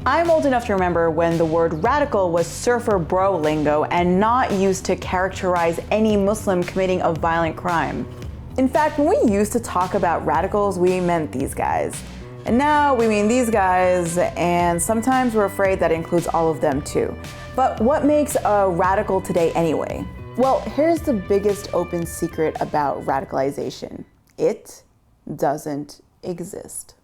I'm old enough to remember when the word radical was surfer bro lingo and not used to characterize any Muslim committing a violent crime. In fact, when we used to talk about radicals, we meant these guys. And now we mean these guys, and sometimes we're afraid that includes all of them too. But what makes a radical today anyway? Well, here's the biggest open secret about radicalization. It doesn't exist.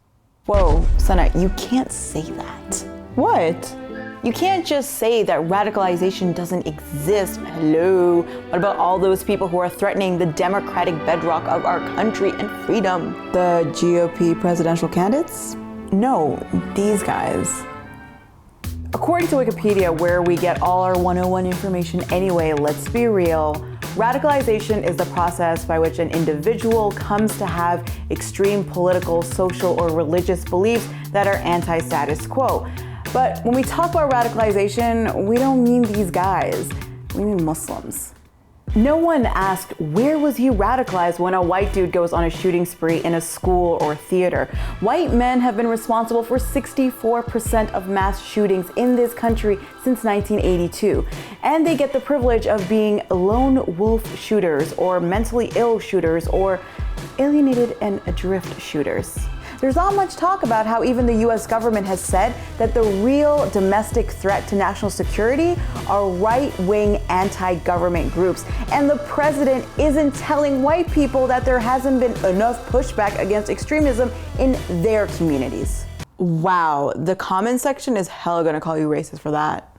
Whoa, Sana, you can't say that. What? You can't just say that radicalization doesn't exist. Hello? What about all those people who are threatening the democratic bedrock of our country and freedom? The GOP presidential candidates? No, these guys. According to Wikipedia, where we get all our 101 information anyway, let's be real, radicalization is the process by which an individual comes to have extreme political, social, or religious beliefs that are anti-status quo. But when we talk about radicalization, we don't mean these guys, we mean Muslims. No one asked, where was he radicalized when a white dude goes on a shooting spree in a school or theater? White men have been responsible for 64% of mass shootings in this country since 1982. And they get the privilege of being lone wolf shooters or mentally ill shooters or alienated and adrift shooters. There's not much talk about how even the US government has said that the real domestic threat to national security are right-wing anti-government groups. And the president isn't telling white people that there hasn't been enough pushback against extremism in their communities. Wow, the comment section is hella gonna call you racist for that.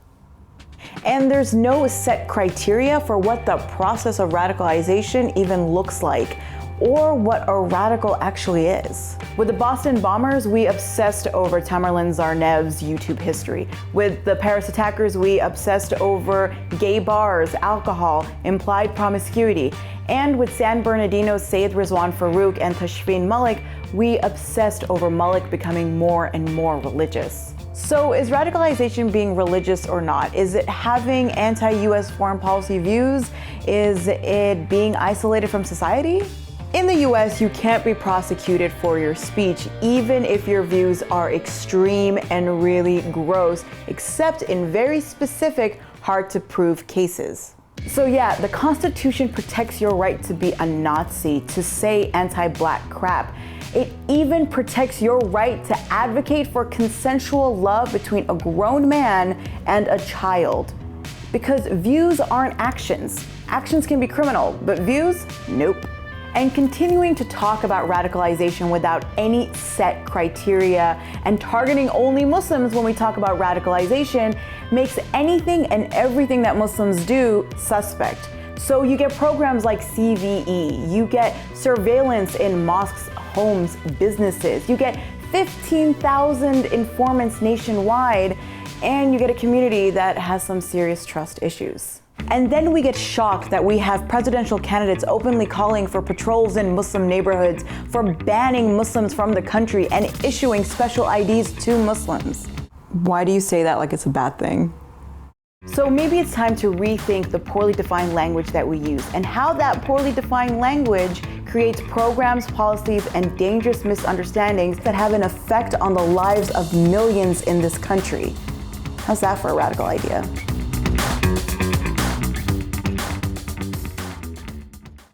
And there's no set criteria for what the process of radicalization even looks like, or what a radical actually is. With the Boston bombers, we obsessed over Tamerlan Tsarnaev's YouTube history. With the Paris attackers, we obsessed over gay bars, alcohol, implied promiscuity. And with San Bernardino's Sayyid Rizwan Farouk and Tashfeen Malik, we obsessed over Malik becoming more and more religious. So is radicalization being religious or not? Is it having anti-US foreign policy views? Is it being isolated from society? In the US, you can't be prosecuted for your speech, even if your views are extreme and really gross, except in very specific, hard-to-prove cases. So yeah, the Constitution protects your right to be a Nazi, to say anti-black crap. It even protects your right to advocate for consensual love between a grown man and a child. Because views aren't actions. Actions can be criminal, but views, nope. And continuing to talk about radicalization without any set criteria and targeting only Muslims when we talk about radicalization makes anything and everything that Muslims do suspect. So you get programs like CVE, you get surveillance in mosques, homes, businesses, you get 15,000 informants nationwide, and you get a community that has some serious trust issues. And then we get shocked that we have presidential candidates openly calling for patrols in Muslim neighborhoods, for banning Muslims from the country and issuing special IDs to Muslims. Why do you say that like it's a bad thing? So maybe it's time to rethink the poorly defined language that we use and how that poorly defined language creates programs, policies, and dangerous misunderstandings that have an effect on the lives of millions in this country. How's that for a radical idea?